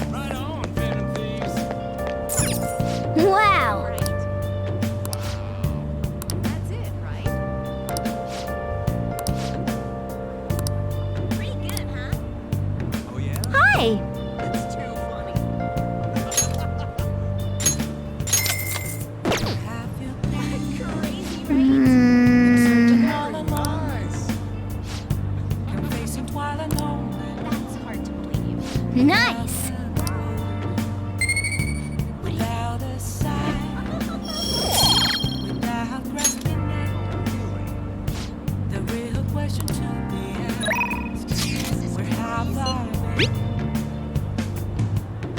Right on, Phantom Thieves. Wow! That's it, right? Pretty good, huh? Oh yeah? Hi! That's too funny. Crazy, right? Nice. That's hard to believe. Nice!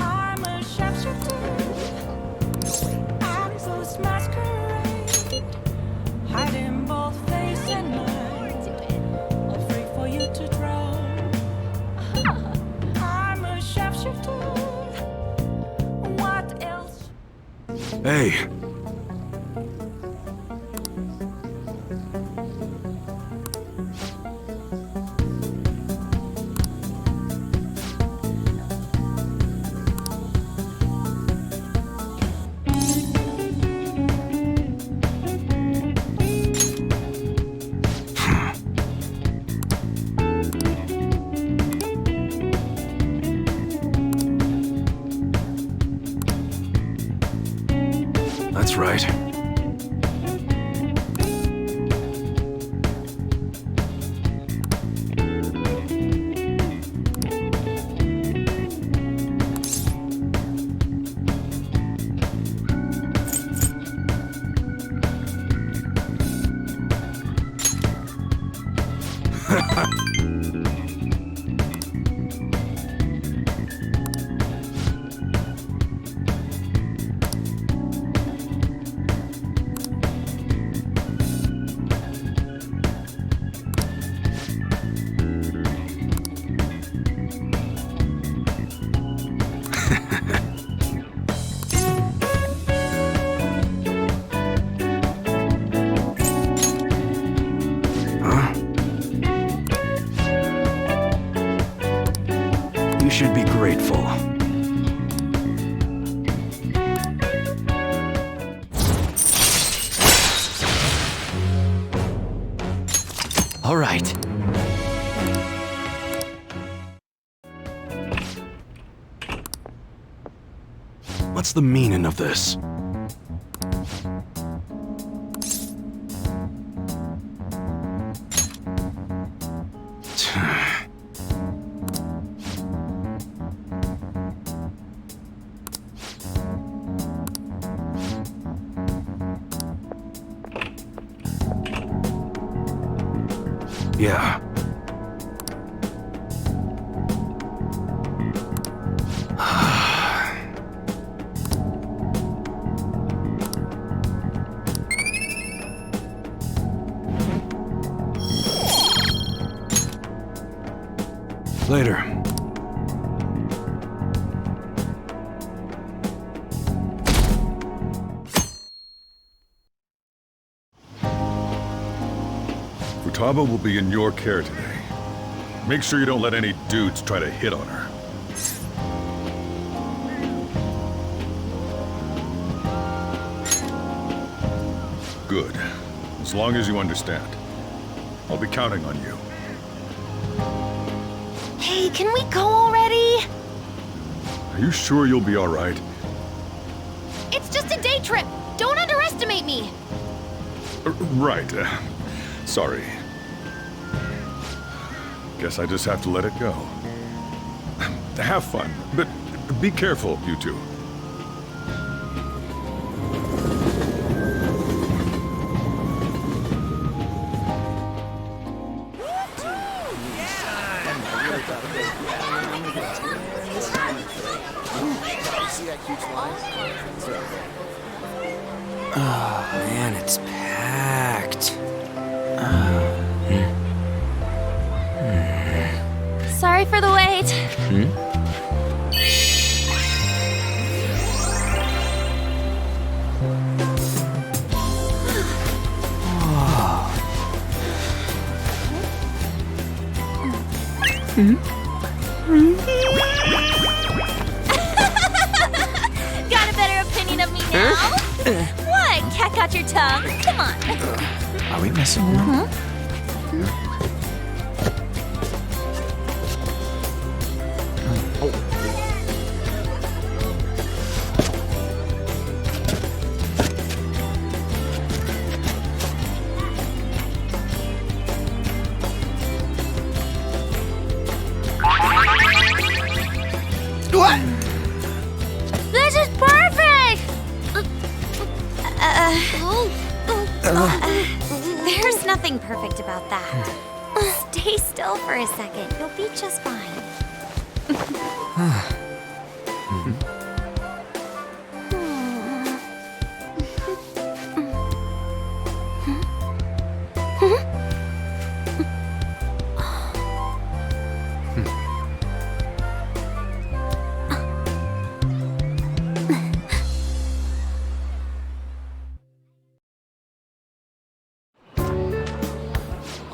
I'm a sharpshooter. I post masquerade, hiding both face and mind, afraid for you to draw. I'm a sharpshooter. What else? Hey! That's right. You should be grateful. All right. What's the meaning of this? Yeah. Later. Futaba will be in your care today. Make sure you don't let any dudes try to hit on her. Good. As long as you understand. I'll be counting on you. Hey, can we go already? Are you sure you'll be all right? It's just a day trip! Don't underestimate me! Right. Sorry. Guess I just have to let it go. Have fun, but be careful, you two. Oh man, it's packed. Got a better opinion of me now? What? Cat got your tongue? Come on. Are we messing around? What? This is perfect! There's nothing perfect about that. Stay still for a second. You'll be just fine.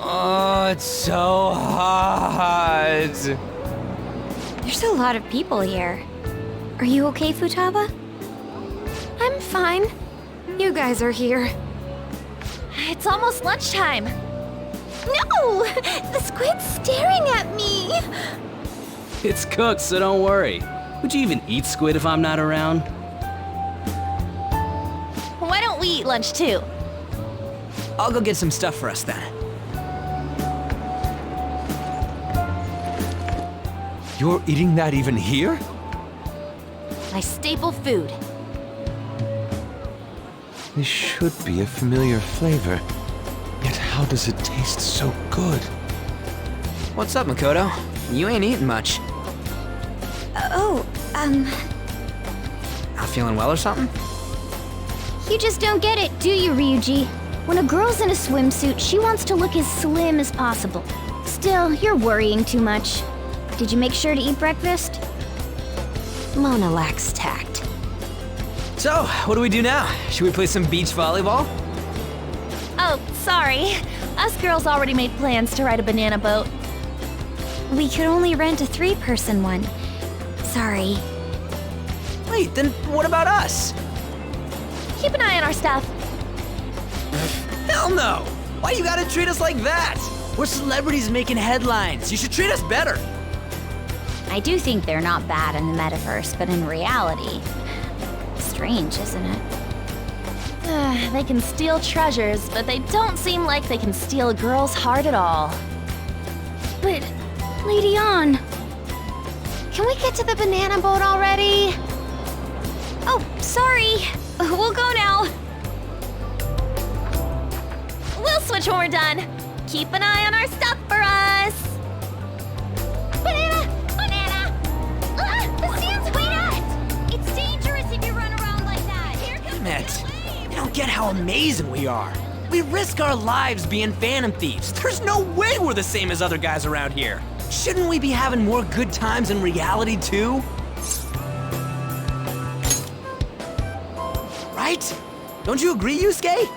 Oh, it's so hot. There's a lot of people here. Are you okay, Futaba? I'm fine. You guys are here. It's almost lunchtime. No! The squid's staring at me! It's cooked, so don't worry. Would you even eat squid if I'm not around? Why don't we eat lunch too? I'll go get some stuff for us then. You're eating that even here? My staple food. This should be a familiar flavor. Yet how does it taste so good? What's up, Makoto? You ain't eating much. Not feeling well or something? You just don't get it, do you, Ryuji? When a girl's in a swimsuit, she wants to look as slim as possible. Still, you're worrying too much. Did you make sure to eat breakfast? Mona lacks tact. So, what do we do now? Should we play some beach volleyball? Oh, sorry. Us girls already made plans to ride a banana boat. We could only rent a 3-person one. Sorry. Wait, then what about us? Keep an eye on our stuff. Hell no! Why you gotta treat us like that? We're celebrities making headlines. You should treat us better. I do think they're not bad in the Metaverse, but in reality... Strange, isn't it? They can steal treasures, but they don't seem like they can steal a girl's heart at all. But, Lady Ann... Can we get to the banana boat already? Oh, sorry. We'll go now. We'll switch when we're done. Keep an eye on our stuff for us. Banana! Banana! The sand's wet! It's dangerous if you run around like that. Here comes Damn it. the wave. You don't get how amazing we are. We risk our lives being Phantom Thieves. There's no way we're the same as other guys around here. Shouldn't we be having more good times in reality too? Right? Don't you agree, Yusuke?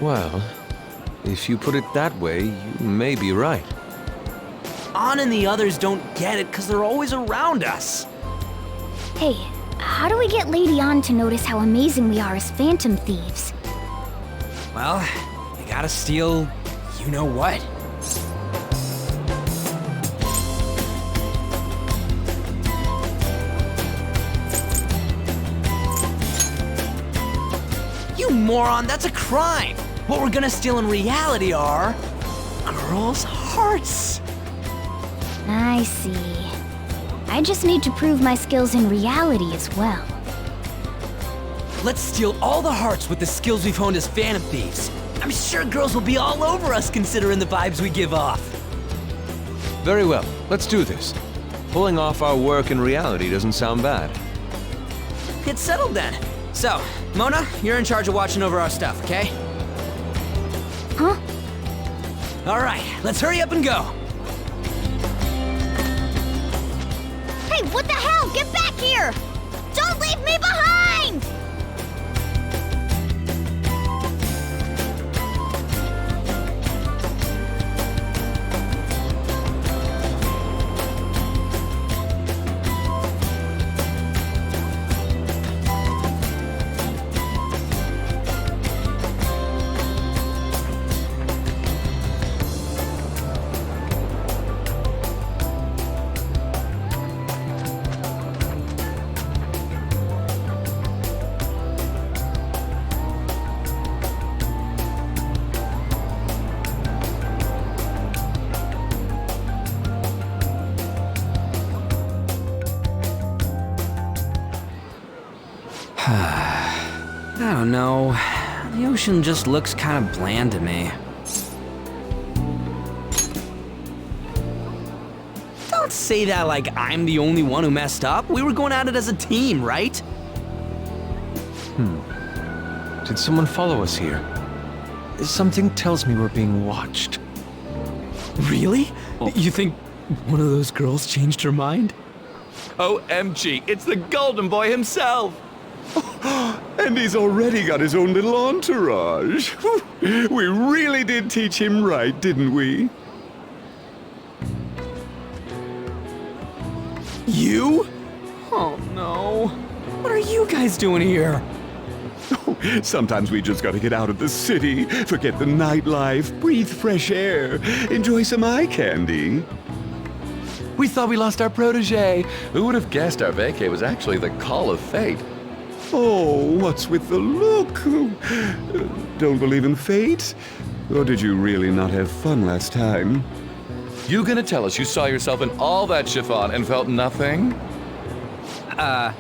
Well, if you put it that way, you may be right. Ann and the others don't get it because they're always around us. Hey, how do we get Lady Ann to notice how amazing we are as Phantom Thieves? Well, you gotta steal you know what. You moron, that's a crime! What we're gonna steal in reality are... girls' hearts! I see. I just need to prove my skills in reality as well. Let's steal all the hearts with the skills we've honed as Phantom Thieves. I'm sure girls will be all over us considering the vibes we give off. Very well, let's do this. Pulling off our work in reality doesn't sound bad. It's settled then. So, Mona, you're in charge of watching over our stuff, okay? Huh? All right, let's hurry up and go. Hey, what the hell? Get back here! Don't leave me behind! I don't know. The ocean just looks kind of bland to me. Don't say that like I'm the only one who messed up. We were going at it as a team, right? Did someone follow us here? Something tells me we're being watched. Really? You think one of those girls changed her mind? OMG, it's the Golden Boy himself! And he's already got his own little entourage. We really did teach him right, didn't we? You? Oh no. What are you guys doing here? Sometimes we just gotta get out of the city, forget the nightlife, breathe fresh air, enjoy some eye candy. We thought we lost our protege. Who would have guessed our vacay was actually the call of fate? Oh, what's with the look? Don't believe in fate? Or did you really not have fun last time? You gonna tell us you saw yourself in all that chiffon and felt nothing? I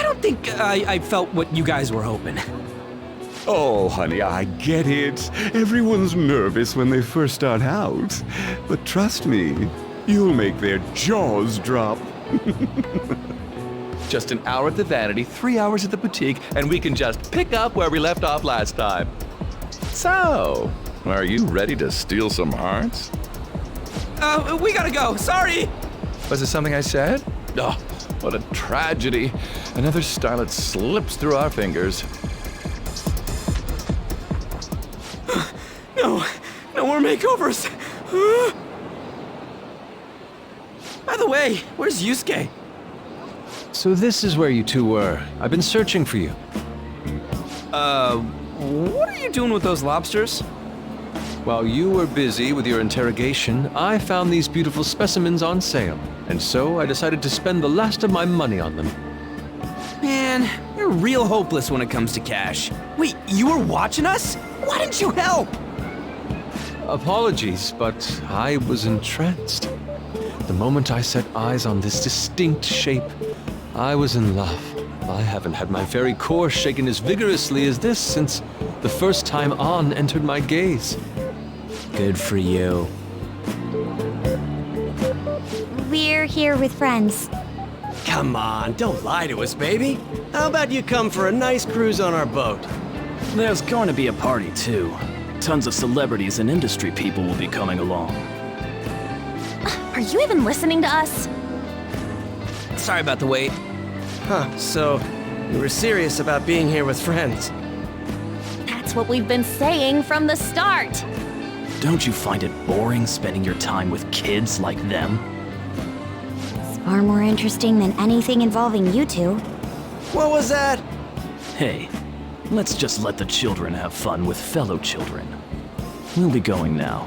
don't think I felt what you guys were hoping. Oh, honey, I get it. Everyone's nervous when they first start out. But trust me, you'll make their jaws drop. Just an hour at the Vanity, 3 hours at the boutique, and we can just pick up where we left off last time. So, are you ready to steal some hearts? We gotta go. Sorry. Was it something I said? Oh, what a tragedy. Another starlet slips through our fingers. No more makeovers. By the way, where's Yusuke? So this is where you two were. I've been searching for you. What are you doing with those lobsters? While you were busy with your interrogation, I found these beautiful specimens on sale. And so I decided to spend the last of my money on them. Man, you're real hopeless when it comes to cash. Wait, you were watching us? Why didn't you help? Apologies, but I was entranced. The moment I set eyes on this distinct shape, I was in love. I haven't had my very core shaken as vigorously as this since the first time On entered my gaze. Good for you. We're here with friends. Come on, don't lie to us, baby. How about you come for a nice cruise on our boat? There's going to be a party, too. Tons of celebrities and industry people will be coming along. Are you even listening to us? Sorry about the wait. Huh, so you were serious about being here with friends. That's what we've been saying from the start. Don't you find it boring spending your time with kids like them? It's far more interesting than anything involving you two. What was that? Hey, let's just let the children have fun with fellow children. We'll be going now.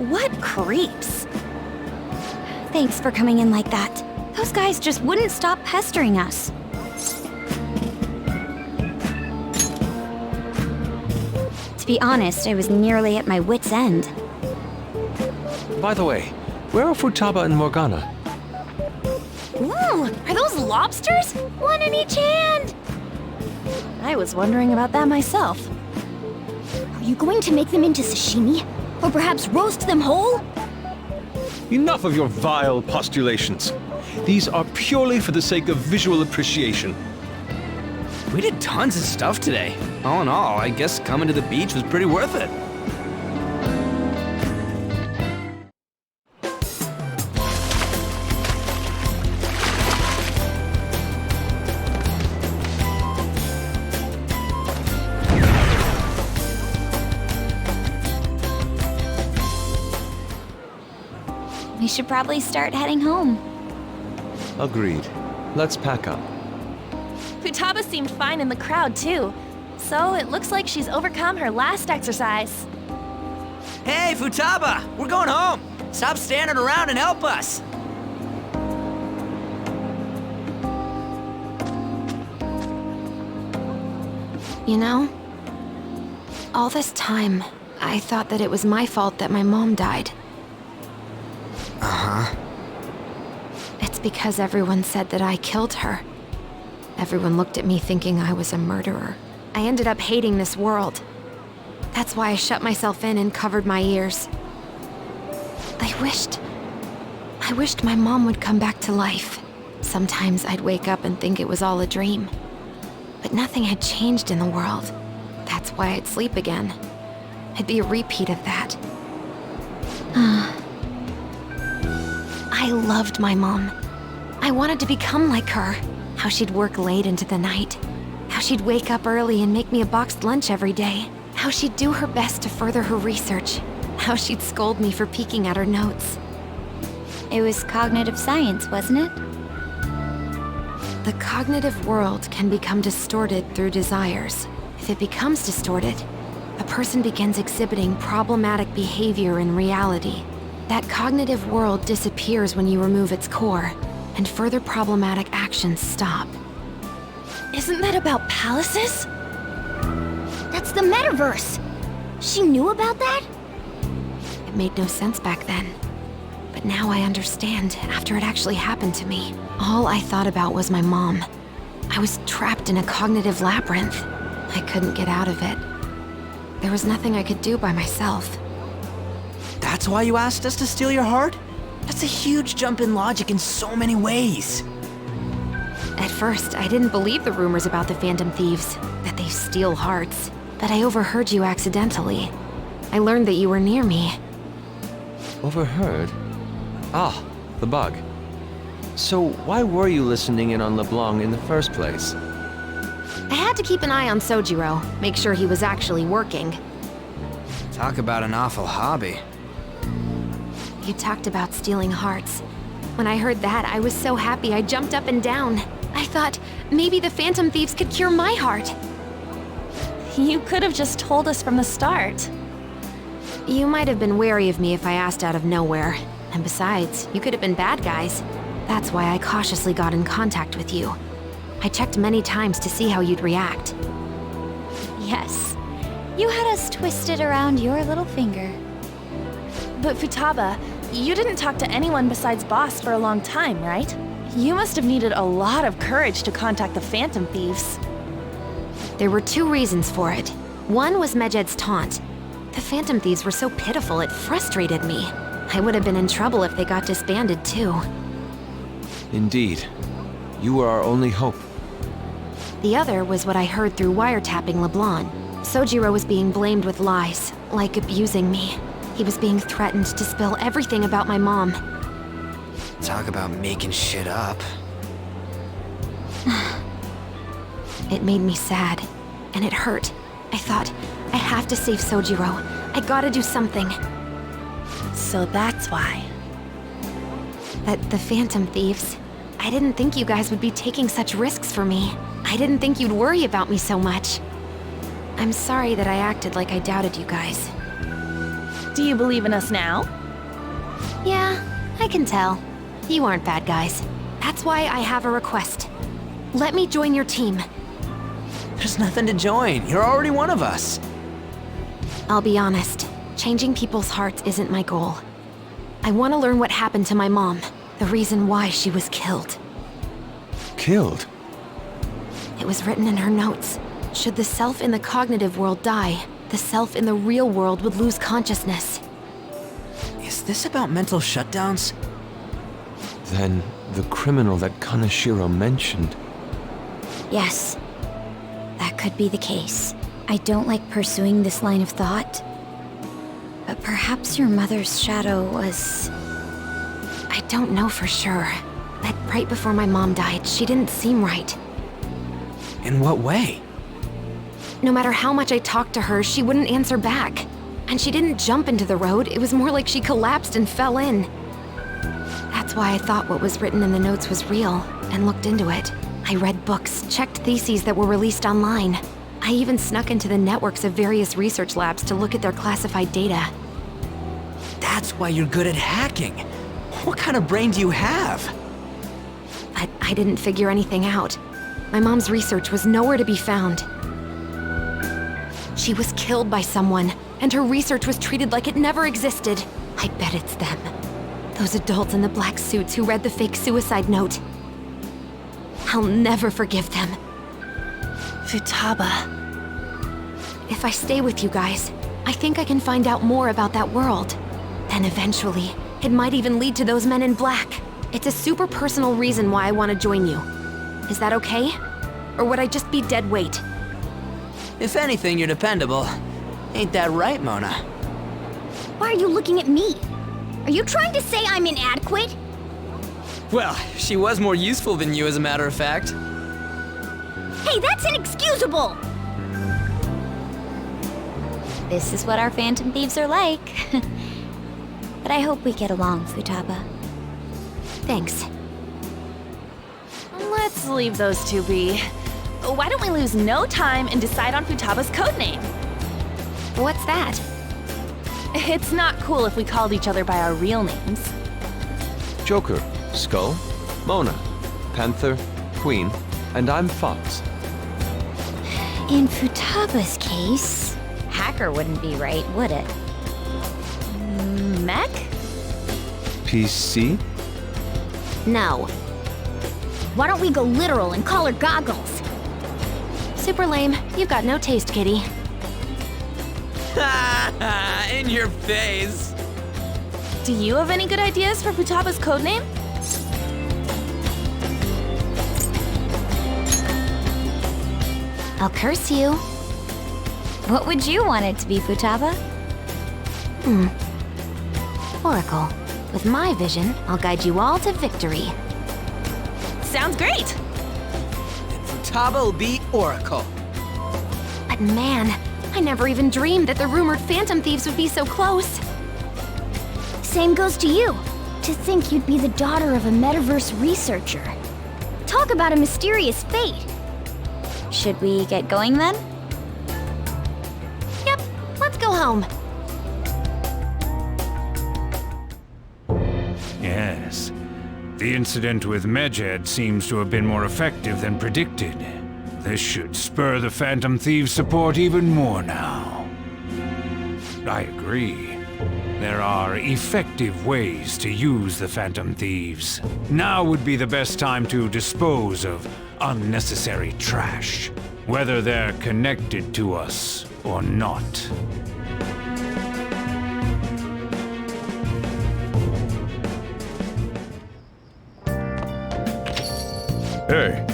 What creeps. Thanks for coming in like that. Those guys just wouldn't stop pestering us. To be honest, I was nearly at my wit's end. By the way, where are Futaba and Morgana? Ooh, are those lobsters? One in each hand! I was wondering about that myself. Are you going to make them into sashimi? Or perhaps roast them whole? Enough of your vile postulations. These are purely for the sake of visual appreciation. We did tons of stuff today. All in all, I guess coming to the beach was pretty worth it. We should probably start heading home. Agreed. Let's pack up. Futaba seemed fine in the crowd, too. So it looks like she's overcome her last exercise. Hey, Futaba! We're going home! Stop standing around and help us! You know, all this time, I thought that it was my fault that my mom died. Uh-huh. It's because everyone said that I killed her. Everyone looked at me thinking I was a murderer. I ended up hating this world. That's why I shut myself in and covered my ears. I wished my mom would come back to life. Sometimes I'd wake up and think it was all a dream. But nothing had changed in the world. That's why I'd sleep again. It'd be a repeat of that. I loved my mom. I wanted to become like her. How she'd work late into the night. How she'd wake up early and make me a boxed lunch every day. How she'd do her best to further her research. How she'd scold me for peeking at her notes. It was cognitive science, wasn't it? The cognitive world can become distorted through desires. If it becomes distorted, a person begins exhibiting problematic behavior in reality. That cognitive world disappears when you remove its core, and further problematic actions stop. Isn't that about palaces? That's the Metaverse! She knew about that? It made no sense back then. But now I understand, after it actually happened to me. All I thought about was my mom. I was trapped in a cognitive labyrinth. I couldn't get out of it. There was nothing I could do by myself. That's why you asked us to steal your heart? That's a huge jump in logic in so many ways. At first, I didn't believe the rumors about the Phantom Thieves, that they steal hearts. But I overheard you accidentally. I learned that you were near me. Overheard? Ah, the bug. So why were you listening in on LeBlanc in the first place? I had to keep an eye on Sojiro, make sure he was actually working. Talk about an awful hobby. You talked about stealing hearts. When I heard that, I was so happy I jumped up and down. I thought, maybe the Phantom Thieves could cure my heart. You could have just told us from the start. You might have been wary of me if I asked out of nowhere. And besides, you could have been bad guys. That's why I cautiously got in contact with you. I checked many times to see how you'd react. Yes. You had us twisted around your little finger. But Futaba, you didn't talk to anyone besides Boss for a long time, right? You must have needed a lot of courage to contact the Phantom Thieves. There were two reasons for it. One was Medjed's taunt. The Phantom Thieves were so pitiful it frustrated me. I would have been in trouble if they got disbanded too. Indeed. You were our only hope. The other was what I heard through wiretapping LeBlanc. Sojiro was being blamed with lies, like abusing me. He was being threatened to spill everything about my mom. Talk about making shit up. It made me sad, and it hurt. I thought, I have to save Sojiro. I gotta do something. So that's why. The Phantom Thieves. I didn't think you guys would be taking such risks for me. I didn't think you'd worry about me so much. I'm sorry that I acted like I doubted you guys. Do you believe in us now? Yeah, I can tell. You aren't bad guys. That's why I have a request. Let me join your team. There's nothing to join. You're already one of us. I'll be honest. Changing people's hearts isn't my goal. I want to learn what happened to my mom. The reason why she was killed. Killed? It was written in her notes. Should the self in the cognitive world die, the self in the real world would lose consciousness. Is this about mental shutdowns? Then the criminal that Kaneshiro mentioned. Yes. That could be the case. I don't like pursuing this line of thought. But perhaps your mother's shadow was... I don't know for sure. But right before my mom died, she didn't seem right. In what way? No matter how much I talked to her, she wouldn't answer back. And she didn't jump into the road, it was more like she collapsed and fell in. why I thought what was written in the notes was real, and looked into it. I read books, checked theses that were released online. I even snuck into the networks of various research labs to look at their classified data. That's why you're good at hacking. What kind of brain do you have? But I didn't figure anything out. My mom's research was nowhere to be found. She was killed by someone, and her research was treated like it never existed. I bet it's them. Those adults in the black suits who read the fake suicide note. I'll never forgive them. Futaba. If I stay with you guys, I think I can find out more about that world. Then eventually, it might even lead to those men in black. It's a super personal reason why I want to join you. Is that okay? Or would I just be dead weight? If anything, you're dependable. Ain't that right, Mona? Why are you looking at me? Are you trying to say I'm inadequate? Well, she was more useful than you, as a matter of fact. Hey, that's inexcusable! This is what our Phantom Thieves are like. But I hope we get along, Futaba. Thanks. Let's leave those two be. Why don't we lose no time and decide on Futaba's codename? What's that? It's not cool if we called each other by our real names. Joker, Skull, Mona, Panther, Queen, and I'm Fox. In Futaba's case, hacker wouldn't be right, would it? Mech? PC? No. Why don't we go literal and call her Goggles? Super lame. You've got no taste, kitty. In your face. Do you have any good ideas for Futaba's codename? I'll curse you. What would you want it to be, Futaba? Oracle. With my vision, I'll guide you all to victory. Sounds great! Futaba will be Oracle. But man, I never even dreamed that the rumored Phantom Thieves would be so close. Same goes to you. To think you'd be the daughter of a Metaverse researcher. Talk about a mysterious fate. Should we get going then? Yep, let's go home. Yes. The incident with Medjed seems to have been more effective than predicted. This should spur the Phantom Thieves' support even more now. I agree. There are effective ways to use the Phantom Thieves. Now would be the best time to dispose of unnecessary trash, whether they're connected to us or not. Hey.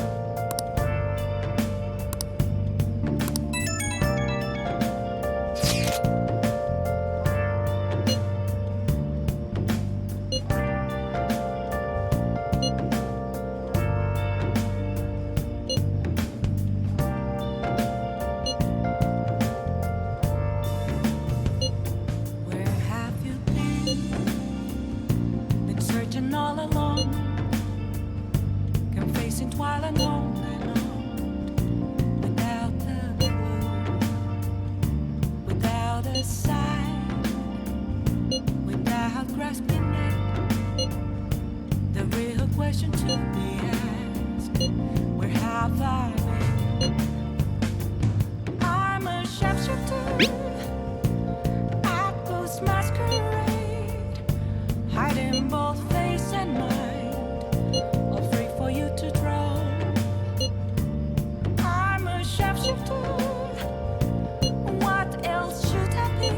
Where have you been? Been searching all along, confessing while alone and on, without a clue, without a sign, without grasping it. The real question to be asked: where have I been? I'm a sharpshooter. Masquerade, hiding both face and mind, all free for you to draw. I'm a sharpshooter. What else should I be?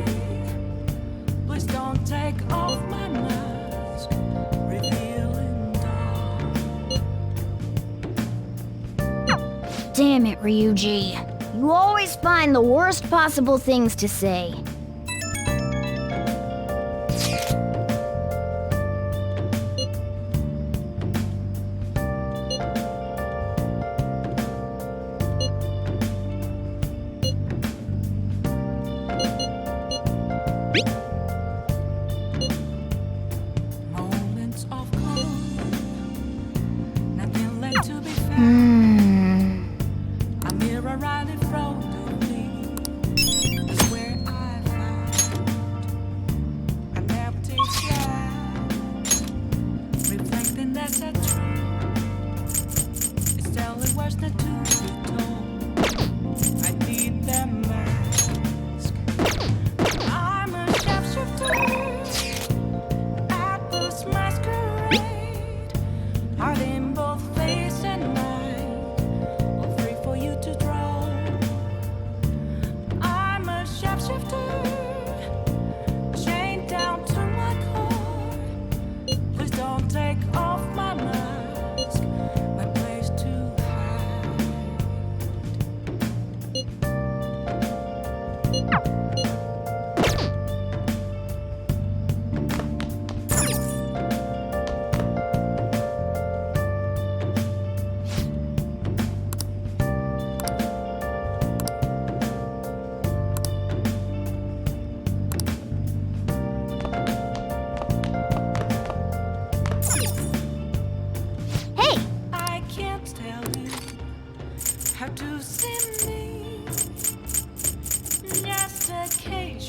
Please don't take off my mask, revealing dawn. Damn it, Ryuji. You always find the worst possible things to say. Moments of calm,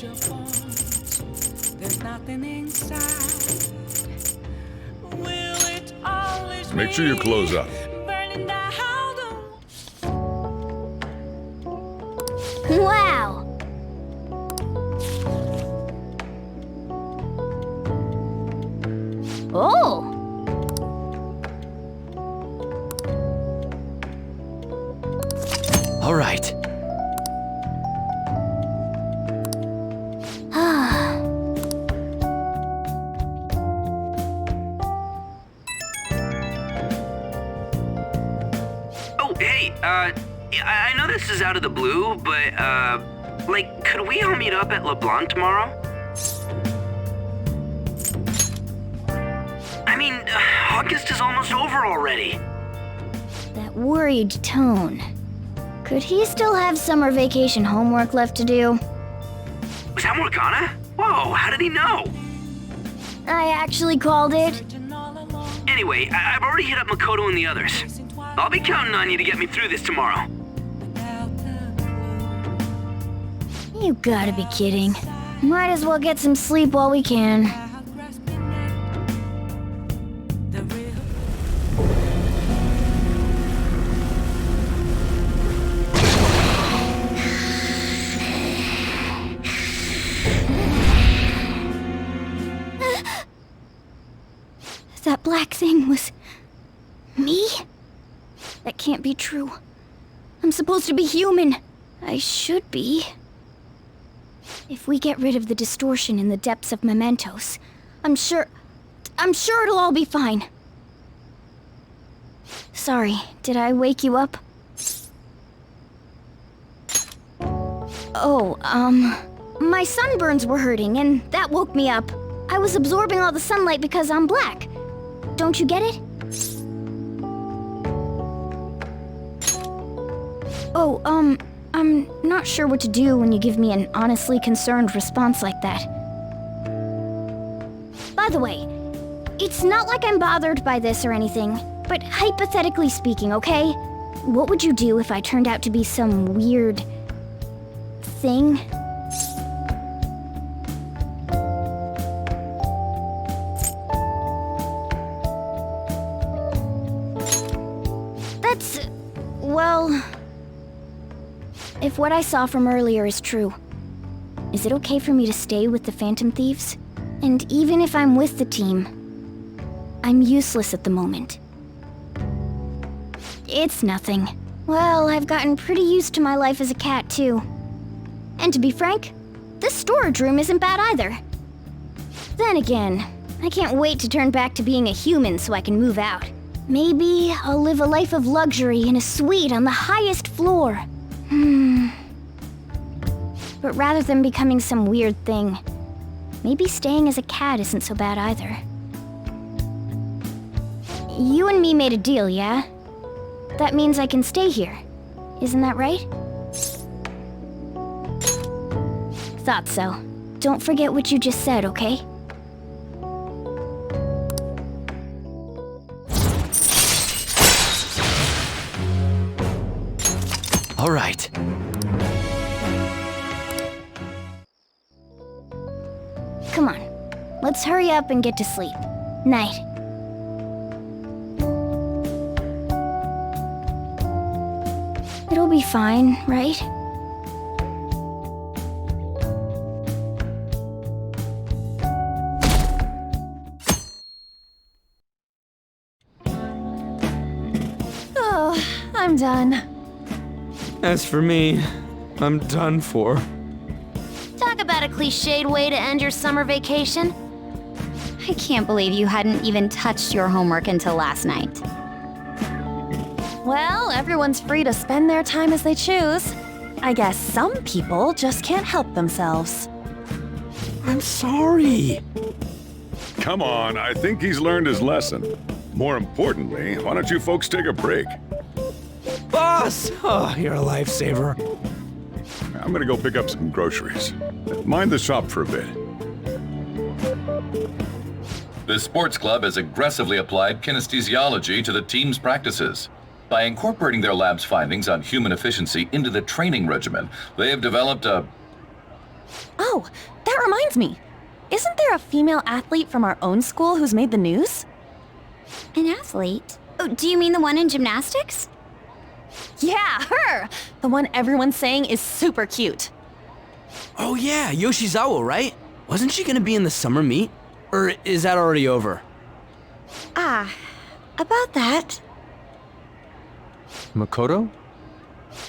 your bones. There's nothing inside. Will it always Make sure you close up. burning down Wow! Oh! All right. Oh, hey, I know this is out of the blue, but, like, could we all meet up at LeBlanc tomorrow? I mean, August is almost over already. That worried tone. Could he still have summer vacation homework left to do? Was that Morgana? Whoa, how did he know? I actually called it. Anyway, I've already hit up Makoto and the others. I'll be counting on you to get me through this tomorrow. You gotta be kidding. Might as well get some sleep while we can. That black thing was... me? That can't be true. I'm supposed to be human. I should be. If we get rid of the distortion in the depths of mementos, I'm sure it'll all be fine. Sorry, did I wake you up? Oh, my sunburns were hurting and that woke me up. I was absorbing all the sunlight because I'm black. Don't you get it? Oh, I'm not sure what to do when you give me an honestly concerned response like that. By the way, it's not like I'm bothered by this or anything, but hypothetically speaking, okay? What would you do if I turned out to be some weird... thing? Well, if what I saw from earlier is true, is it okay for me to stay with the Phantom Thieves? And even if I'm with the team, I'm useless at the moment. It's nothing. Well, I've gotten pretty used to my life as a cat, too. And to be frank, this storage room isn't bad either. Then again, I can't wait to turn back to being a human so I can move out. Maybe I'll live a life of luxury in a suite on the highest floor. But rather than becoming some weird thing, maybe staying as a cat isn't so bad either. You and me made a deal, yeah? That means I can stay here. Isn't that right? Thought so. Don't forget what you just said, okay? All right. Come on. Let's hurry up and get to sleep. Night. It'll be fine, right? Oh, I'm done. As for me, I'm done for. Talk about a cliched way to end your summer vacation. I can't believe you hadn't even touched your homework until last night. Well, everyone's free to spend their time as they choose. I guess some people just can't help themselves. I'm sorry. Come on, I think he's learned his lesson. More importantly, why don't you folks take a break? Boss! Oh, you're a lifesaver. I'm gonna go pick up some groceries. Mind the shop for a bit. The sports club has aggressively applied kinesthesiology to the team's practices. By incorporating their lab's findings on human efficiency into the training regimen, they have developed a Oh, that reminds me. Isn't there a female athlete from our own school who's made the news? An athlete? Oh, do you mean the one in gymnastics? Yeah, her! The one everyone's saying is super cute. Oh yeah, Yoshizawa, right? Wasn't she gonna be in the summer meet? Or is that already over? Ah, about that. Makoto?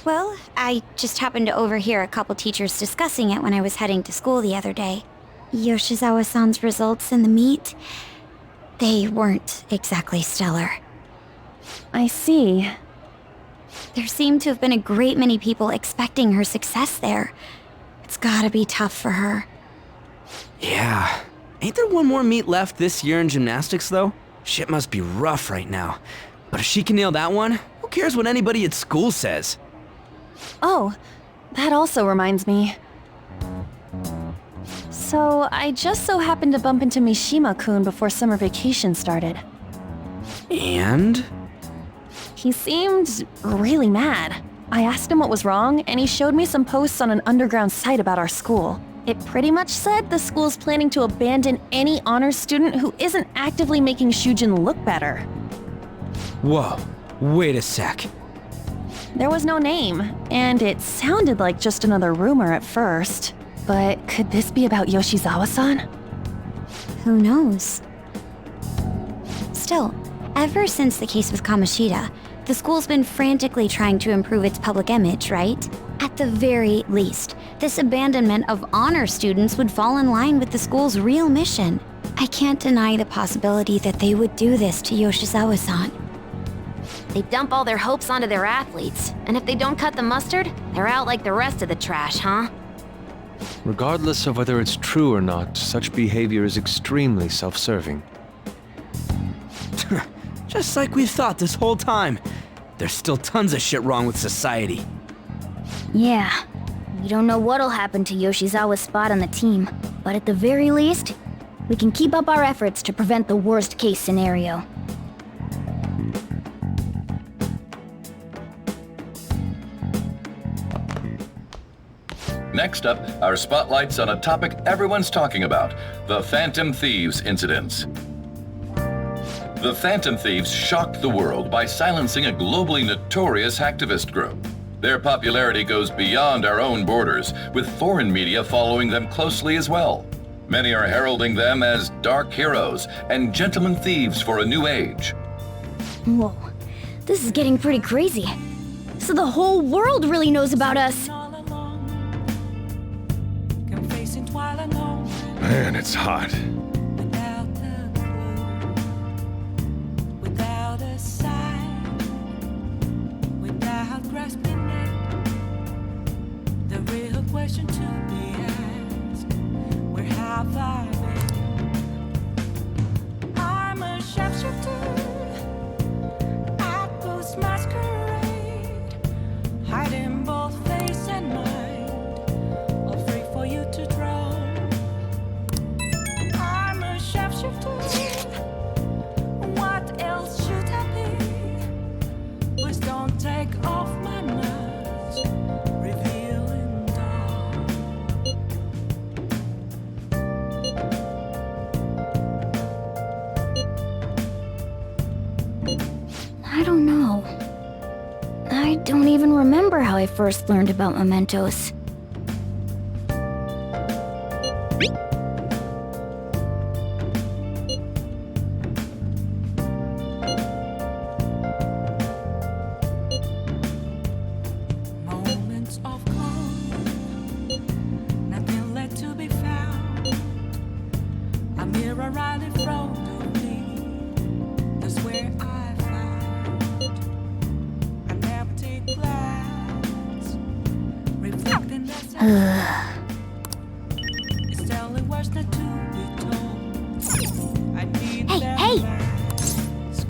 Well, I just happened to overhear a couple teachers discussing it when I was heading to school the other day. Yoshizawa-san's results in the meet, they weren't exactly stellar. I see. There seemed to have been a great many people expecting her success there. It's gotta be tough for her. Yeah. Ain't there one more meet left this year in gymnastics, though? Shit must be rough right now. But if she can nail that one, who cares what anybody at school says? Oh, that also reminds me. So, I just so happened to bump into Mishima-kun before summer vacation started. And? He seemed really mad. I asked him what was wrong, and he showed me some posts on an underground site about our school. It pretty much said the school's planning to abandon any honors student who isn't actively making Shujin look better. Whoa, wait a sec. There was no name, and it sounded like just another rumor at first. But could this be about Yoshizawa-san? Who knows? Still, ever since the case with Kamoshida, the school's been frantically trying to improve its public image, right? At the very least, this abandonment of honor students would fall in line with the school's real mission. I can't deny the possibility that they would do this to Yoshizawa-san. They dump all their hopes onto their athletes, and if they don't cut the mustard, they're out like the rest of the trash, huh? Regardless of whether it's true or not, such behavior is extremely self-serving. Just like we've thought this whole time. There's still tons of shit wrong with society. Yeah. We don't know what'll happen to Yoshizawa's spot on the team, but at the very least, we can keep up our efforts to prevent the worst case scenario. Next up, our spotlight's on a topic everyone's talking about, the Phantom Thieves incidents. The Phantom Thieves shocked the world by silencing a globally notorious hacktivist group. Their popularity goes beyond our own borders, with foreign media following them closely as well. Many are heralding them as dark heroes and gentlemen thieves for a new age. Whoa, this is getting pretty crazy. So the whole world really knows about us. Man, it's hot. Without a sign, without grasping it, the real question to be asked, where have I been? I'm a sharpshooter at Ghost Masquerade, hiding both face and mind, all free for you to draw. What else should I be? Please don't take off my mask, revealing dark. I don't know. I don't even remember how I first learned about mementos. Moments of calm, nothing left to be found. A mirror right in front of me, that's where I found an empty glass, reflecting the sun. It's telling words not to be told. I need that mask.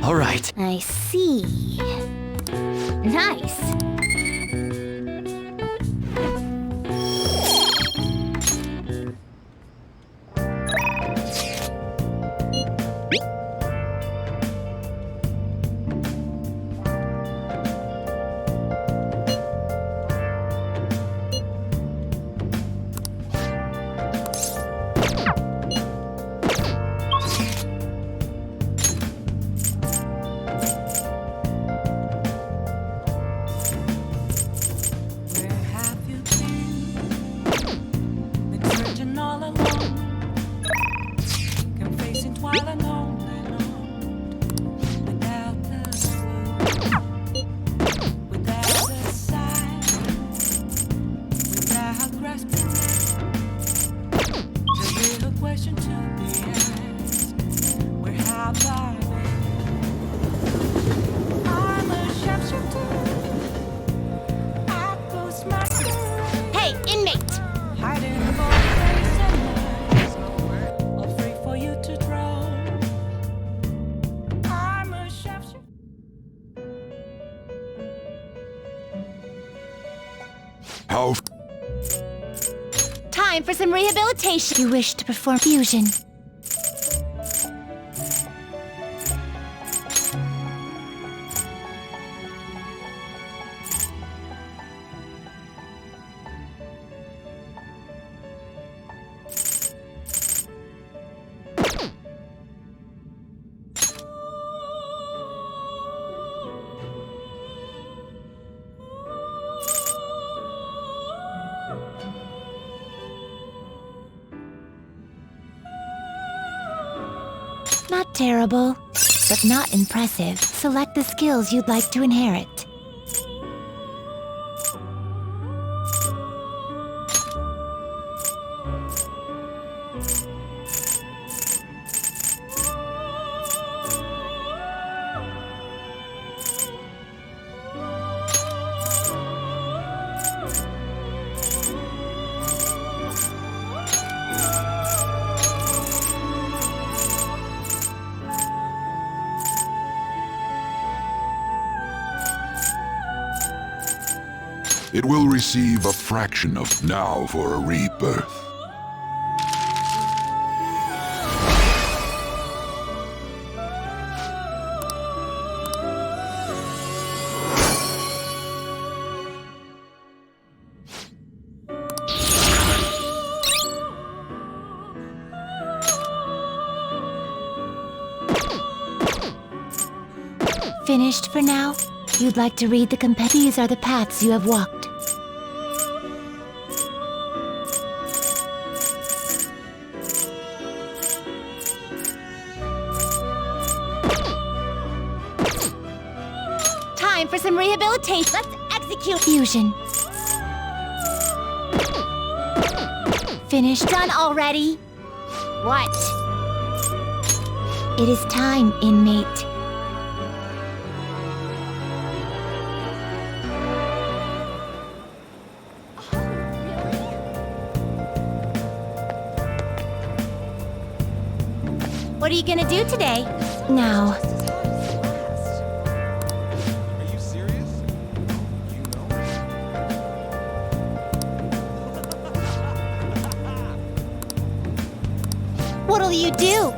All right. I see. Nice. Where have you been searching all alone, confessing while alone without a clue, without a sign, without grasping the real question to be asked. Where have I been? I'm a sharpshooter. Hey, inmate! Hiding for days and nights, all free for you to draw. I'm a sharpshooter. How Time for some rehabilitation. You wish to perform fusion. Not terrible, but not impressive. Select the skills you'd like to inherit. It will receive a fraction of now for a rebirth. Finished for now? You'd like to read the These are the paths you have walked. Time for some rehabilitation. Let's execute fusion. Finished? Done already? What? It is time, inmate. What are you gonna do today? Now. Are you serious? You know? What'll you do?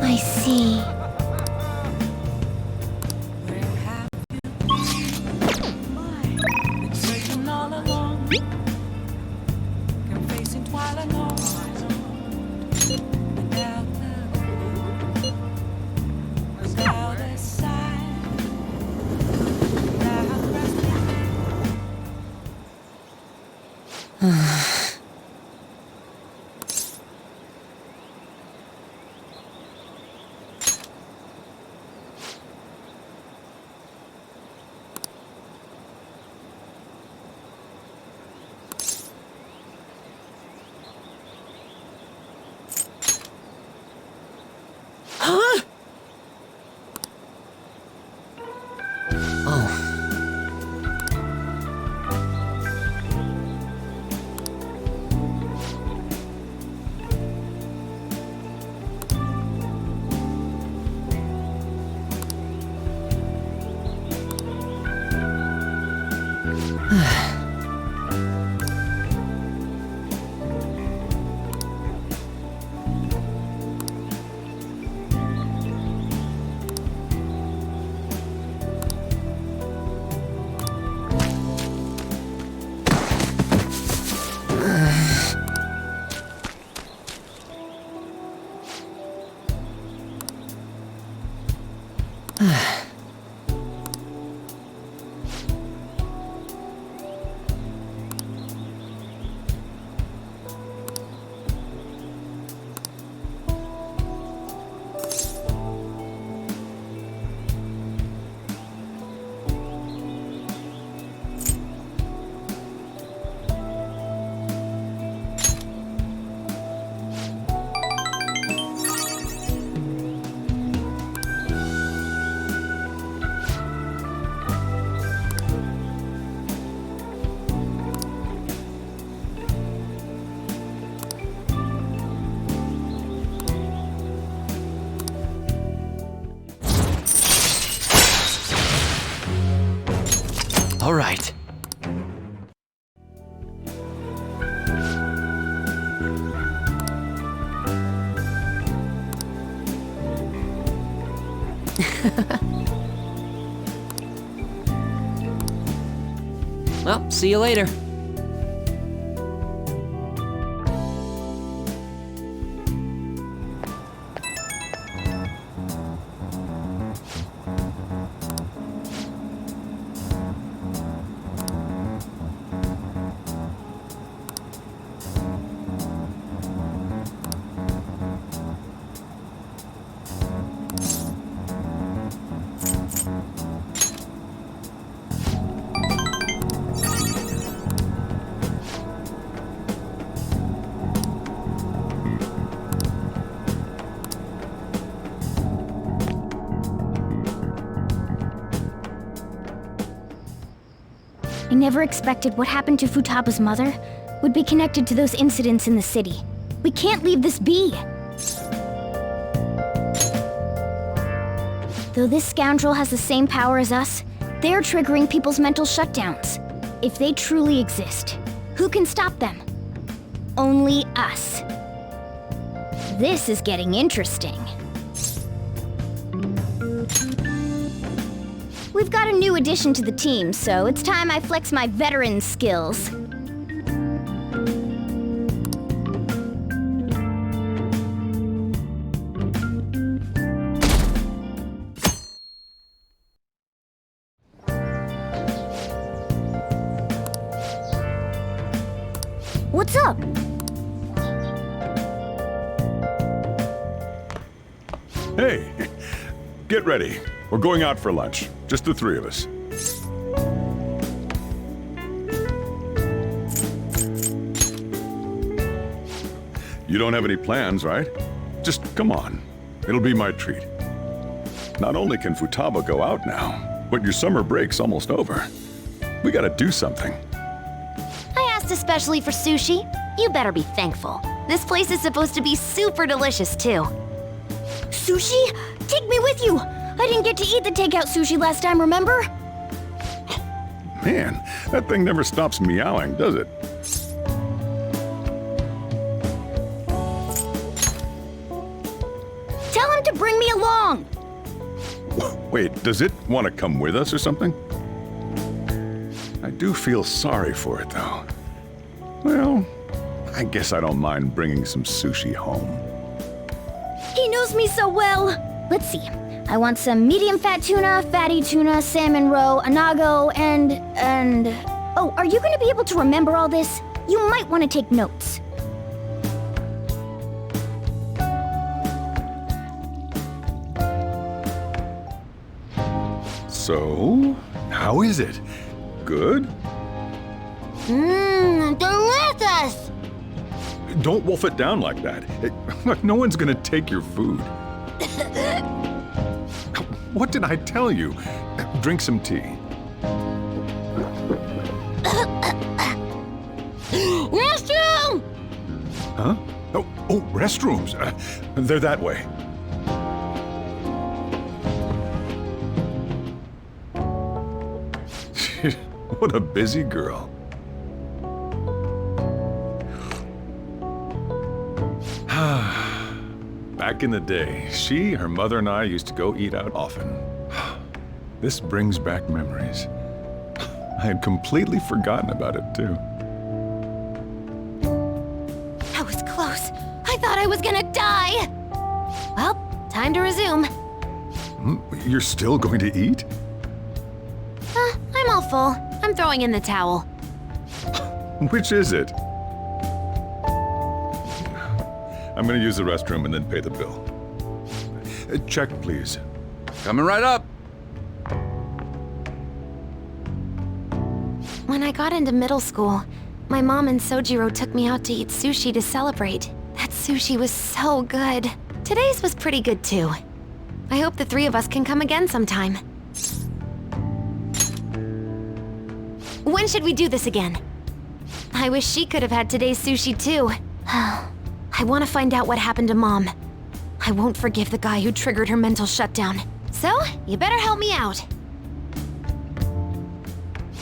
I see. Been searching all along, confessing while alone, without without a sign, without Huh? Oh. All right. Well, see you later. I never expected what happened to Futaba's mother would be connected to those incidents in the city. We can't leave this be. Though this scoundrel has the same power as us, they're triggering people's mental shutdowns. If they truly exist, who can stop them? Only us. This is getting interesting. We've got a new addition to the team, so it's time I flex my veteran skills. What's up? Hey, get ready. We're going out for lunch. Just the three of us. You don't have any plans, right? Just come on. It'll be my treat. Not only can Futaba go out now, but your summer break's almost over. We gotta do something. I asked especially for sushi. You better be thankful. This place is supposed to be super delicious, too. Sushi? Take me with you! I didn't get to eat the takeout sushi last time, remember? Man, that thing never stops meowing, does it? Tell him to bring me along! Wait, does it want to come with us or something? I do feel sorry for it, though. Well, I guess I don't mind bringing some sushi home. He knows me so well! Let's see. I want some medium fat tuna, fatty tuna, salmon roe, anago, and... Oh, are you gonna be able to remember all this? You might want to take notes. So, how is it? Good? Delicious! Don't wolf it down like that. No one's gonna take your food. What did I tell you? Drink some tea. Restroom! Huh? Oh, restrooms. They're that way. What a busy girl. Back in the day, she, her mother, and I used to go eat out often. This brings back memories. I had completely forgotten about it, too. That was close. I thought I was gonna die. Well, time to resume. You're still going to eat? I'm all full. I'm throwing in the towel. Which is it? I'm gonna use the restroom and then pay the bill. Check, please. Coming right up. When I got into middle school, my mom and Sojiro took me out to eat sushi to celebrate. That sushi was so good. Today's was pretty good too. I hope the three of us can come again sometime. When should we do this again? I wish she could have had today's sushi too. I want to find out what happened to Mom. I won't forgive the guy who triggered her mental shutdown. So, you better help me out.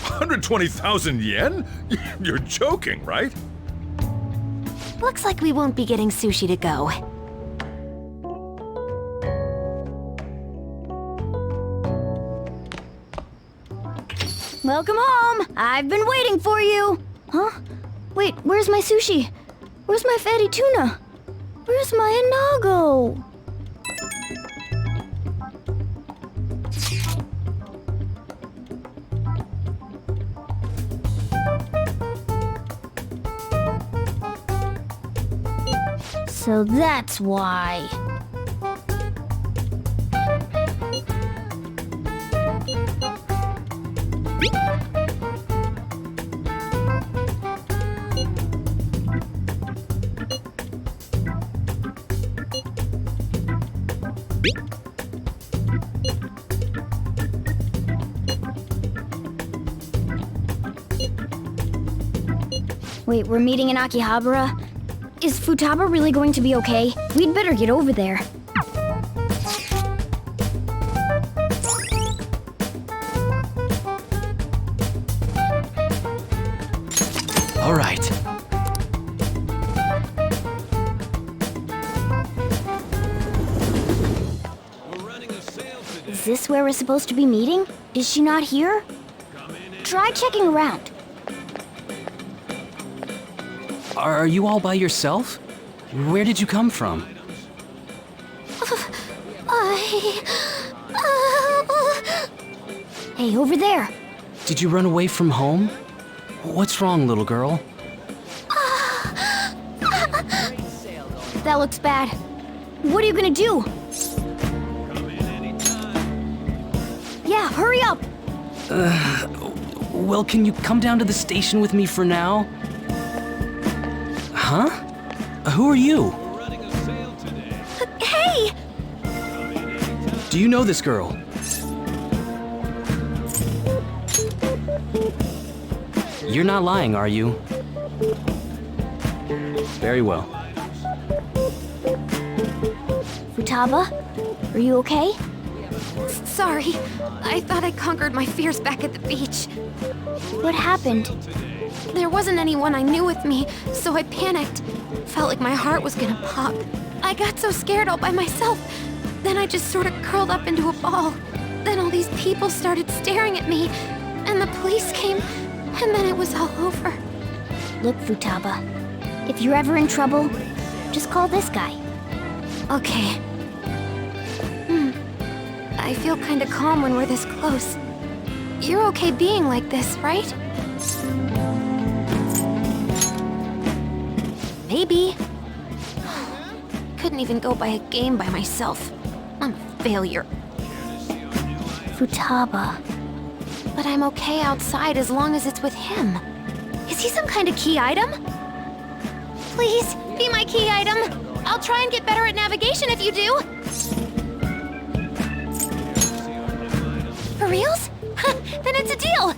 120,000 yen? You're joking, right? Looks like we won't be getting sushi to go. Welcome home! I've been waiting for you! Huh? Wait, where's my sushi? Where's my fatty tuna? Where's my anago? So that's why. Wait, we're meeting in Akihabara? Is Futaba really going to be okay? We'd better get over there. All right. Is this where we're supposed to be meeting? Is she not here? Try checking around. Are you all by yourself? Where did you come from? Hey, over there. Did you run away from home? What's wrong, little girl? That looks bad. What are you gonna do? Yeah, hurry up! Well, can you come down to the station with me for now? Huh? Who are you? Hey! Do you know this girl? You're not lying, are you? Very well. Futaba, are you okay? Sorry. I thought I conquered my fears back at the beach. What happened? There wasn't anyone I knew with me, so I panicked. Felt like my heart was gonna pop. I got so scared all by myself. Then I just sort of curled up into a ball. Then all these people started staring at me, and the police came, and then it was all over. Look, Futaba, if you're ever in trouble, just call this guy. Okay. I feel kinda calm when we're this close. You're okay being like this, right? Maybe. Couldn't even go by a game by myself. I'm a failure. Futaba. But I'm okay outside as long as it's with him. Is he some kind of key item? Please, be my key item. I'll try and get better at navigation if you do. For reals? Then it's a deal.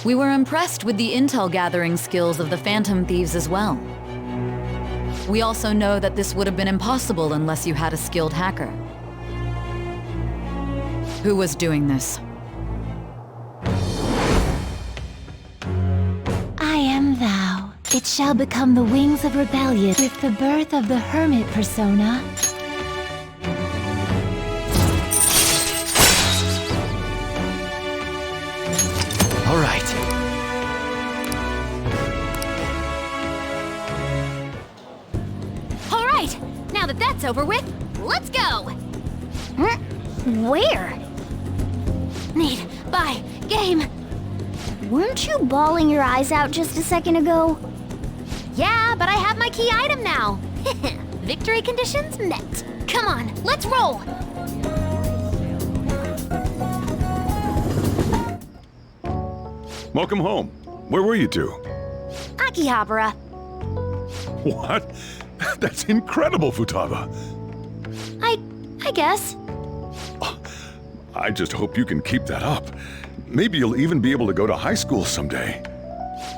We were impressed with the intel gathering skills of the Phantom Thieves as well. We also know that this would have been impossible unless you had a skilled hacker. Who was doing this? I am thou. It shall become the wings of rebellion with the birth of the hermit persona. All right. All right, now that that's over with, let's go. Where? Need, buy, game. Weren't you bawling your eyes out just a second ago? Yeah, but I have my key item now. Victory conditions met. Come on, let's roll. Welcome home. Where were you two? Akihabara. What? That's incredible, Futaba. I guess. I just hope you can keep that up. Maybe you'll even be able to go to high school someday.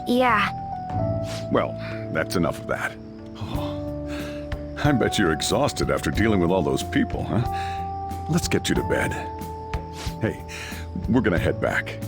Yeah. Well, that's enough of that. Oh, I bet you're exhausted after dealing with all those people, huh? Let's get you to bed. Hey, we're gonna head back.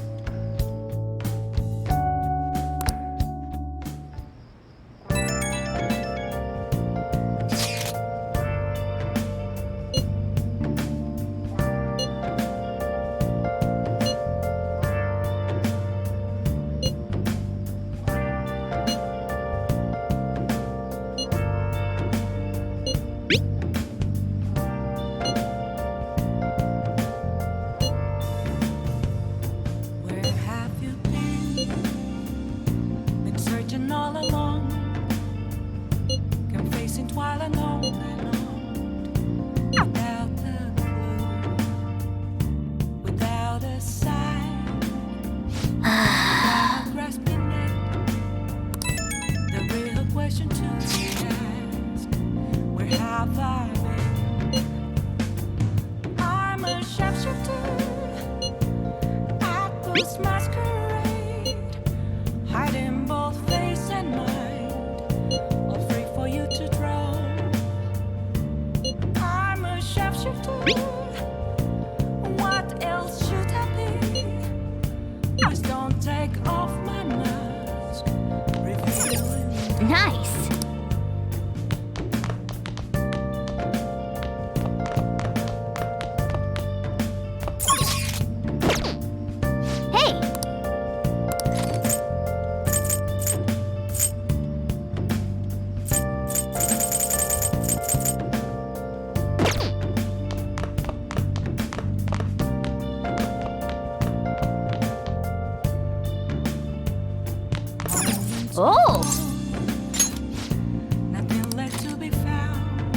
Where have you been? Been searching all along, confessing while alone and on, without a clue, without a sign, without grasping it. The real question to be asked: where have I been? I'm a shapeshifter. This masquerade, hiding both face and mind, all free for you to draw. I'm a shapeshifter. What else should I be? Please don't take off my mask. Revealing Nice. Hey. Oh. nothing left to be found.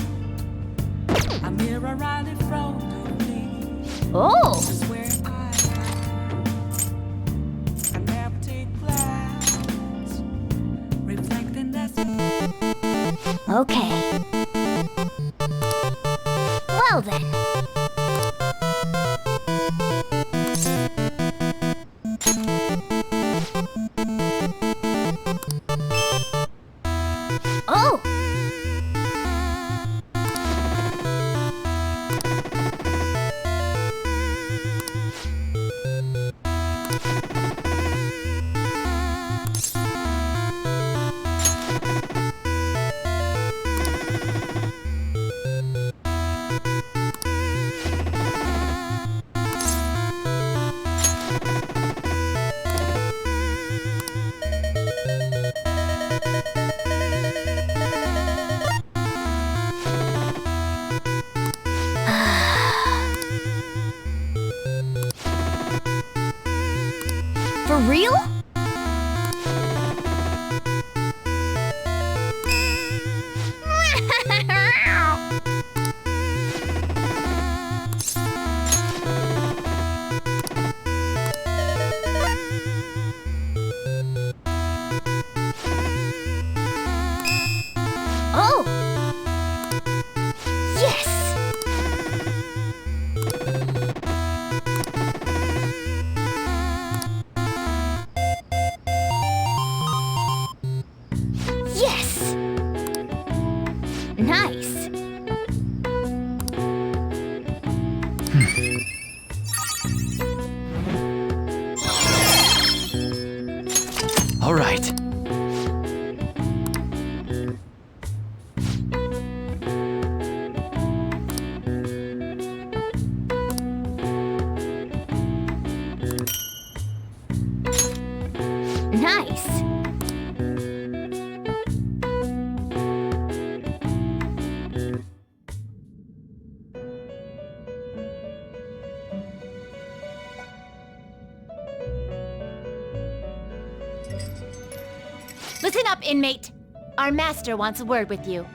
A mirror right in front of me. Oh. This is where I am. An empty glass, reflecting the Okay. Well then. Oh! For real? Oh! Yes! Yes! Nice! All right. Listen up, inmate. Our master wants a word with you.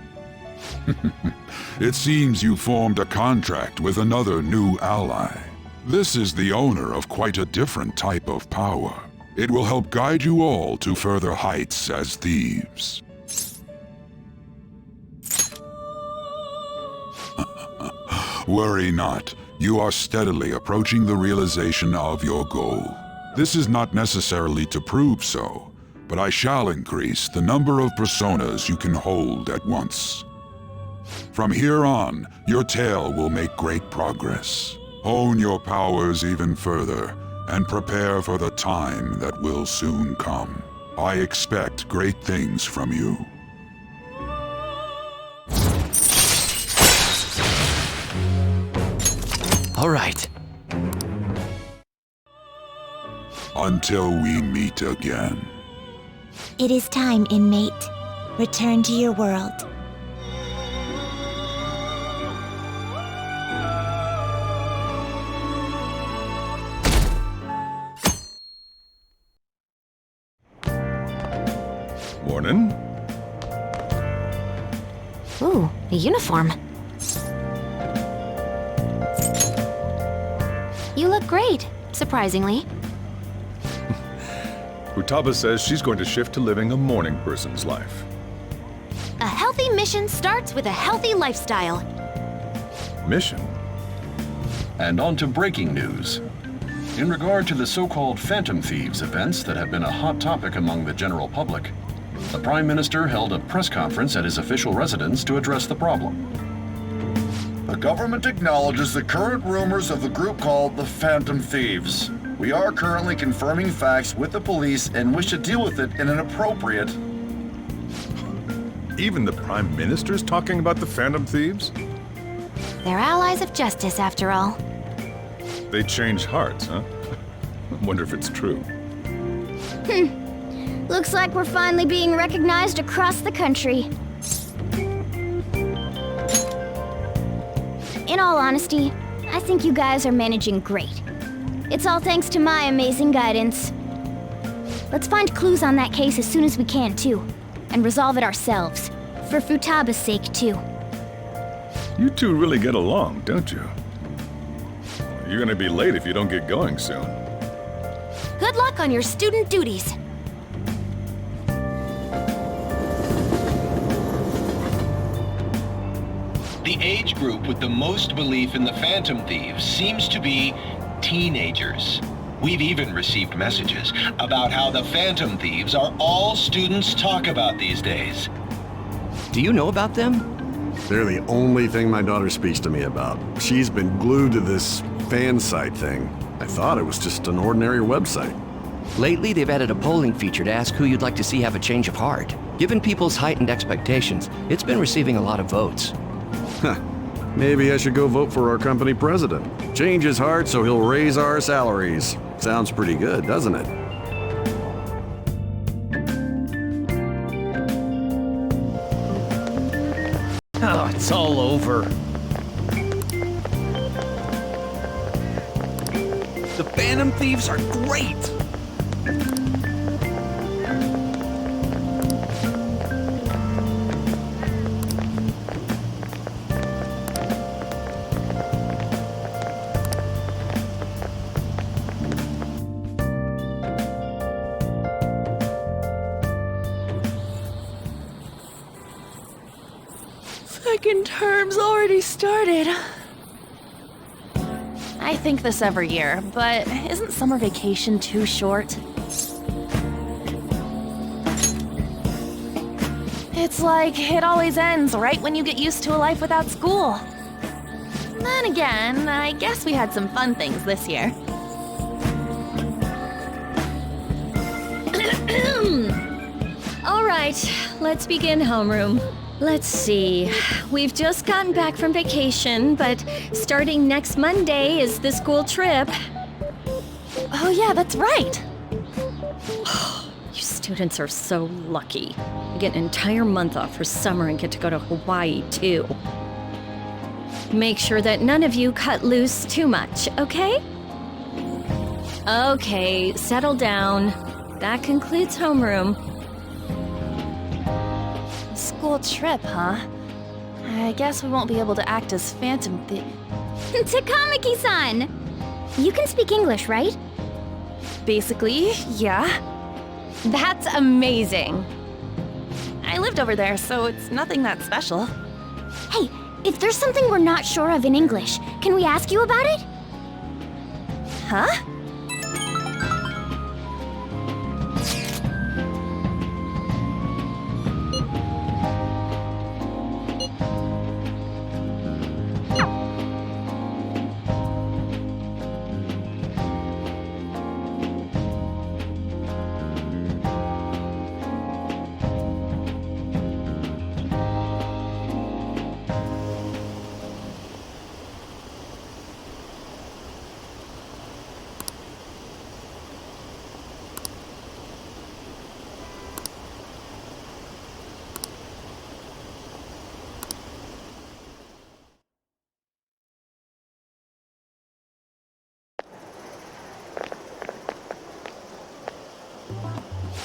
It seems you formed a contract with another new ally. This is the owner of quite a different type of power. It will help guide you all to further heights as thieves. Worry not. You are steadily approaching the realization of your goal. This is not necessarily to prove so, but I shall increase the number of personas you can hold at once. From here on, your tale will make great progress. Hone your powers even further, and prepare for the time that will soon come. I expect great things from you. All right. Until we meet again. It is time, inmate. Return to your world. Morning. Ooh, a uniform. You look great, surprisingly. Futaba says she's going to shift to living a morning person's life. A healthy mission starts with a healthy lifestyle. Mission? And on to breaking news. In regard to the so-called Phantom Thieves events that have been a hot topic among the general public, the Prime Minister held a press conference at his official residence to address the problem. The government acknowledges the current rumors of the group called the Phantom Thieves. We are currently confirming facts with the police and wish to deal with it in an appropriate... Even the Prime Minister's talking about the Phantom Thieves? They're allies of justice, after all. They change hearts, huh? I wonder if it's true. Looks like we're finally being recognized across the country. In all honesty, I think you guys are managing great. It's all thanks to my amazing guidance. Let's find clues on that case as soon as we can, too. And resolve it ourselves. For Futaba's sake, too. You two really get along, don't you? You're gonna be late if you don't get going soon. Good luck on your student duties. The age group with the most belief in the Phantom Thieves seems to be teenagers. We've even received messages about how the Phantom Thieves are all students talk about these days. Do you know about them? They're the only thing my daughter speaks to me about. She's been glued to this fan site thing. I thought it was just an ordinary website. Lately, they've added a polling feature to ask who you'd like to see have a change of heart. Given people's heightened expectations, it's been receiving a lot of votes. Huh. Maybe I should go vote for our company president. Change his heart so he'll raise our salaries. Sounds pretty good, doesn't it? Oh, it's all over. The Phantom Thieves are great! Second term's already started. I think this every year, but isn't summer vacation too short? It's like it always ends right when you get used to a life without school. Then again, I guess we had some fun things this year. All right, let's begin homeroom. Let's see. We've just gotten back from vacation, but starting next Monday is the school trip. Oh yeah, that's right. You students are so lucky. You get an entire month off for summer and get to go to Hawaii, too. Make sure that none of you cut loose too much, okay? Okay, settle down. That concludes homeroom. school trip, huh? I guess we won't be able to act as Phantom Thieves. Takamaki-san! You can speak English, right? Basically, yeah. That's amazing. I lived over there, so it's nothing that special. Hey, if there's something we're not sure of in English, can we ask you about it? Huh?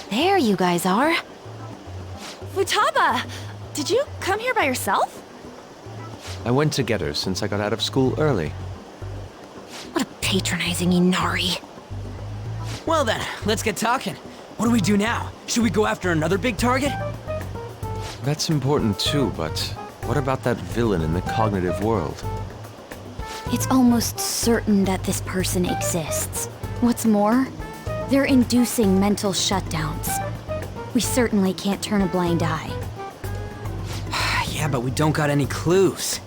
There you guys are. Futaba! Did you come here by yourself? I went to get her since I got out of school early. What a patronizing Inari. Well then, let's get talking. What do we do now? Should we go after another big target? That's important too, but what about that villain in the cognitive world? It's almost certain that this person exists. What's more, they're inducing mental shutdowns. We certainly can't turn a blind eye. Yeah, but we don't got any clues.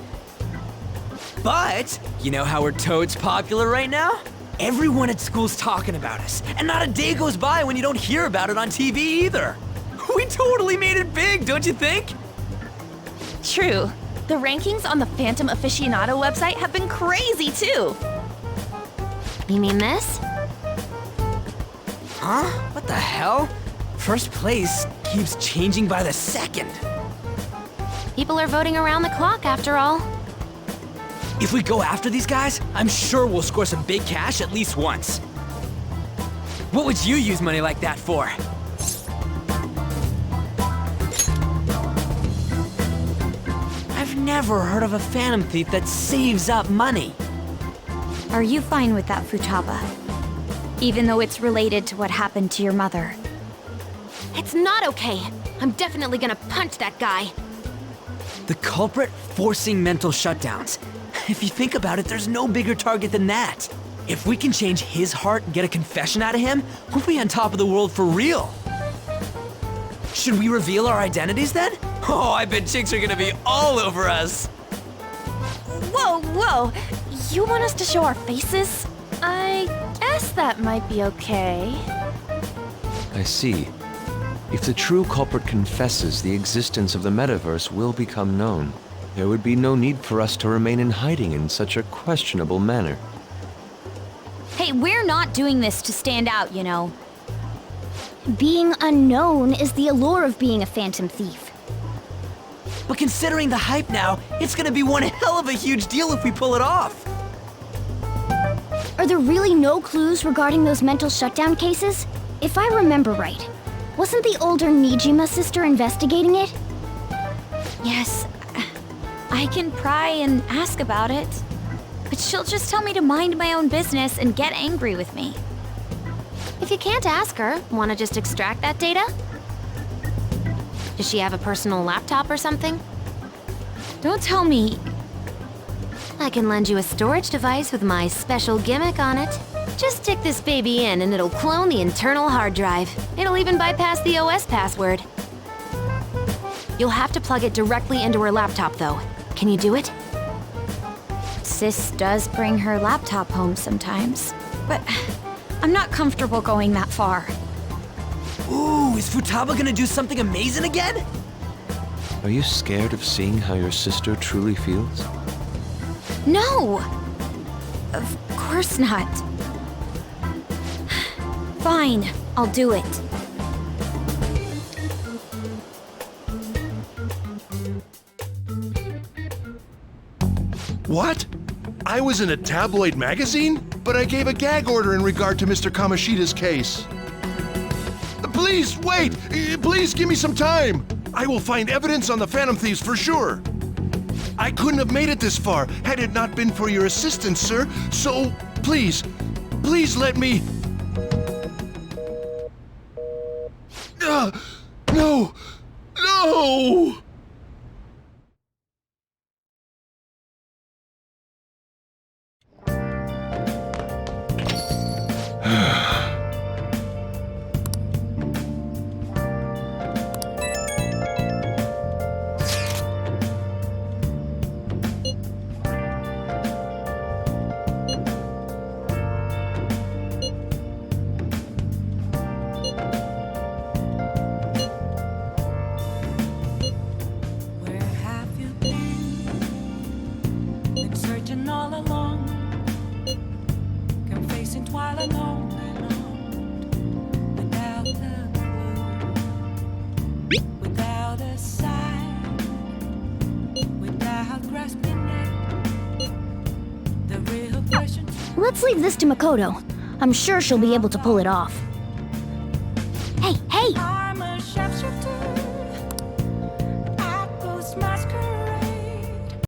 But, you know how we're toads popular right now? Everyone at school's talking about us, and not a day goes by when you don't hear about it on TV either. We totally made it big, don't you think? True. The rankings on the Phantom Aficionado website have been crazy too. You mean this? Huh? What the hell? First place keeps changing by the second. People are voting around the clock, after all. If we go after these guys, I'm sure we'll score some big cash at least once. What would you use money like that for? I've never heard of a Phantom Thief that saves up money. Are you fine with that, Futaba? Even though it's related to what happened to your mother. It's not okay. I'm definitely gonna punch that guy. The culprit forcing mental shutdowns. If you think about it, there's no bigger target than that. If we can change his heart and get a confession out of him, we'll be on top of the world for real. Should we reveal our identities then? Oh, I bet chicks are gonna be all over us. Whoa, whoa! You want us to show our faces? I guess that might be okay. I see. If the true culprit confesses, the existence of the Metaverse will become known. There would be no need for us to remain in hiding in such a questionable manner. Hey, we're not doing this to stand out, you know. Being unknown is the allure of being a Phantom Thief. But considering the hype now, it's gonna be one hell of a huge deal if we pull it off. Are there really no clues regarding those mental shutdown cases? If I remember right, wasn't the older Nijima sister investigating it? Yes, I can pry and ask about it. But she'll just tell me to mind my own business and get angry with me. If you can't ask her, wanna just extract that data? Does she have a personal laptop or something? Don't tell me. I can lend you a storage device with my special gimmick on it. Just stick this baby in and it'll clone the internal hard drive. It'll even bypass the OS password. You'll have to plug it directly into her laptop though. Can you do it? Sis does bring her laptop home sometimes, but I'm not comfortable going that far. Ooh, is Futaba gonna do something amazing again? Are you scared of seeing how your sister truly feels? No! Of course not. Fine, I'll do it. What? I was in a tabloid magazine? But I gave a gag order in regard to Mr. Kamoshida's case. Please, wait! Please give me some time! I will find evidence on the Phantom Thieves for sure. I couldn't have made it this far had it not been for your assistance, sir. So, please let me... No! No! Where have you been? Been searching all along, confessing while alone and on, without a clue, without a sign, without grasping it. The real question. Let's leave this to Makoto. I'm sure she'll be able to pull it off. Hey! I'm a sharpshooter.